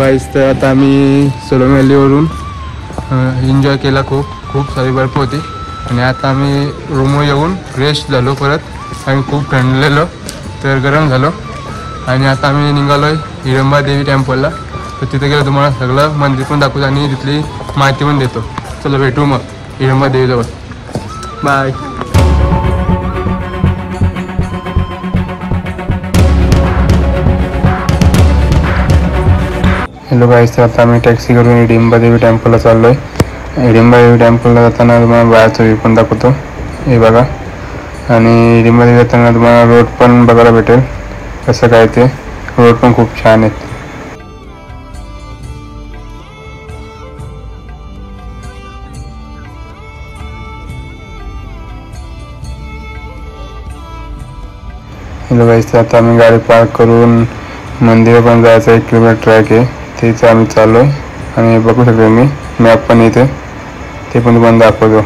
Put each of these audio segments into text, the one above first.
Guys, तर आता आम्ही सोलोम व्हॅलीवरून एन्जॉय केला. खूप सारी बर्फ होती आणि आता आम्ही रूमवर येऊन रेस्ट झालो. परत आम्ही खूप थंडलेलो तर गरम झालो आणि आता आम्ही निघालो आहे हिडंबा देवी टेम्पलला. तर तिथे गेलो तुम्हाला सगळं मंदिर पण दाखवतो आणि तिथली माहिती पण देतो. चला भेटू मग हिडंबा देवीजवळ. बाय. हॅलो गाईस, तर आता आम्ही टॅक्सी करून हिडिंबा देवी टेम्पलला चाललो आहे. हिडिंबा देवी टेम्पलला जाताना तुम्हाला बाहेरचा व्ह्यू पण दाखवतो. हे बघा. आणि हिडिंबा देवी जाताना तुम्हाला रोड पण बघायला भेटेल कसं काय ते. रोड पण खूप छान आहेत. हॅलो गाईस, तर आता आम्ही गाडी पार्क करून मंदिर पण जायचं 1 किलोमीटर ट्रॅक आहे. तेच आम्ही चाललो आहे आणि बघू शकतो मी मॅप पण इथे ते पण तुम्हाला दाखवतो.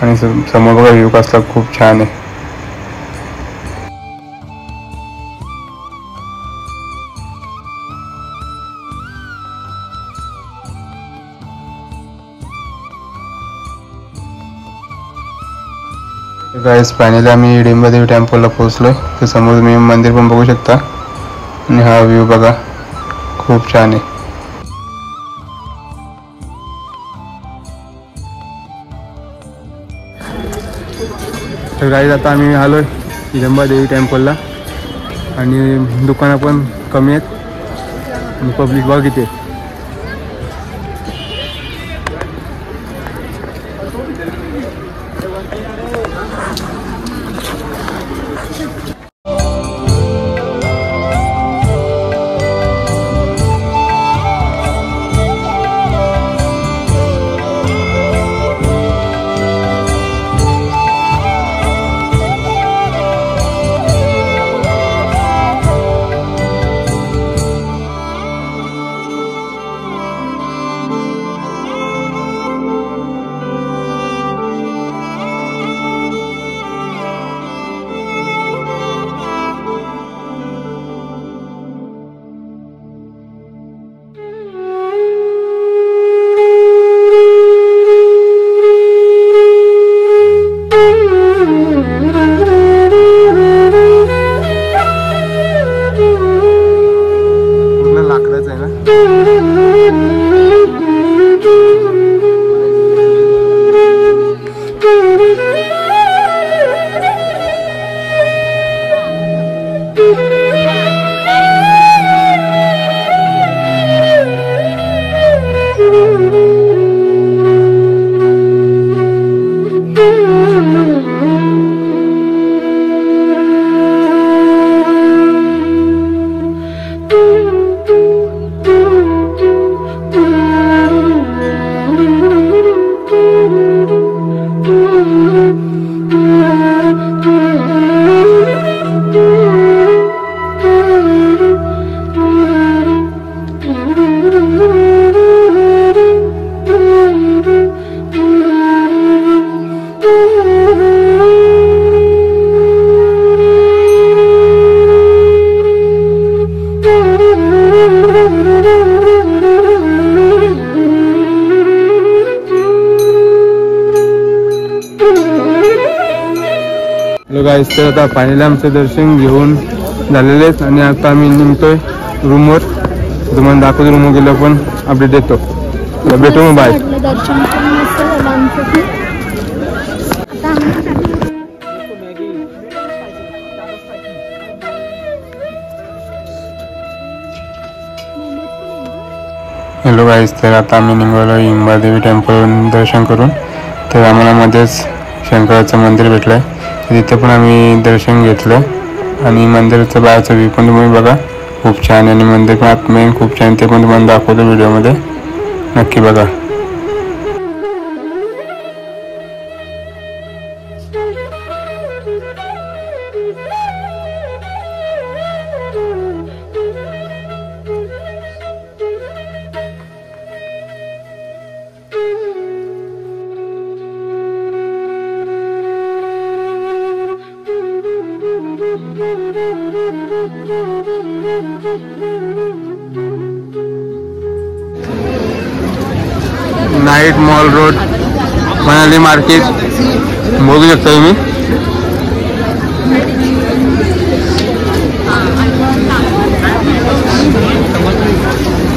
आणि समोर बघा व्ह्यू कसला खूप छान आहे. गाईस, फायनली आम्ही हिडिंबा देवी टेम्पलला पोहोचलो. तर समोर तुम्ही मंदिर पण बघू शकता आणि हा व्ह्यू बघा खूप छान आहे. तर गाईस, आता आम्ही आलो हिडंबा देवी टेम्पलला आणि दुकानं पण कमी आहेत आणि पब्लिक बघ किती आहे. गाईस, तर आता फायनली आमचं दर्शन घेऊन झालेले आहेत आणि आता आम्ही निघतोय रूमवर. तुम्हाला दाखवतो रूमवर गेलो पण अपडेट देतो. भेटू मग. बाय. हॅलो गाईस, तर आता आम्ही निघालो हिडंबा देवी टेम्पल दर्शन करून. तर आम्हाला मध्येच शंकराचं मंदिर भेटलं आहे. तिथे पण आम्ही दर्शन घेतलं आणि मंदिराचं बाहेरचं व्ह्यू पण तुम्ही बघा खूप छान आहे. आणि मंदिर पण आतमध्ये खूप छान, ते पण तुम्हाला दाखवतो व्हिडिओमध्ये. नक्की बघा. Night mall road Manali market बघू शकता तुम्ही.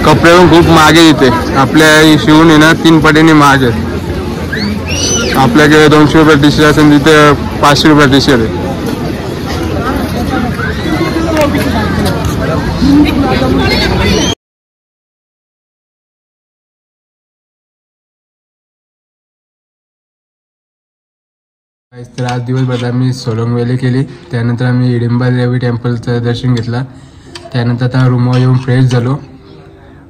कपडे पण खूप महाग आहे इथे. आपल्या शिवून आहे ना 3 पटीने महाग आहेत. आपल्याकडे 200 रुपये टी शर्ट असेल तिथे 500 रुपये टी शर्ट आहे. तर आज दिवसभर आम्ही सोलंग व्हॅली केली. त्यानंतर आम्ही हिडिंबा देवी टेम्पलचं दर्शन घेतलं. त्यानंतर आता रूमवर येऊन फ्रेश झालो.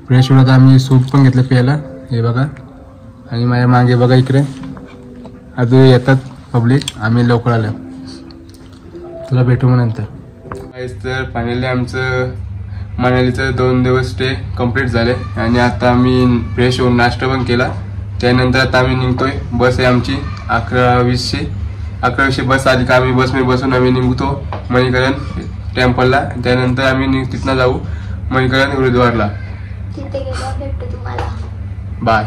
फ्रेश होऊन आता आम्ही सूप पण घेतलं प्यायला. हे बघा आणि माझ्या मागे बघा इकडे अजून येतात पब्लिक. आम्ही लवकर आलो. तुला भेटू मग नंतर. तर फायनली आमचं मनालीचं 2 दिवस स्टे कंप्लीट झाले आणि आता आम्ही फ्रेश होऊन नाश्ता पण केला. त्यानंतर आता आम्ही निघतोय. बस आहे आमची 11:20 बस आली का आम्ही बसमध्ये बसून आम्ही निघतो मणिकरण टेम्पलला. त्यानंतर आम्ही तिथनं जाऊ मणिकरण गुरुद्वारला. बाय.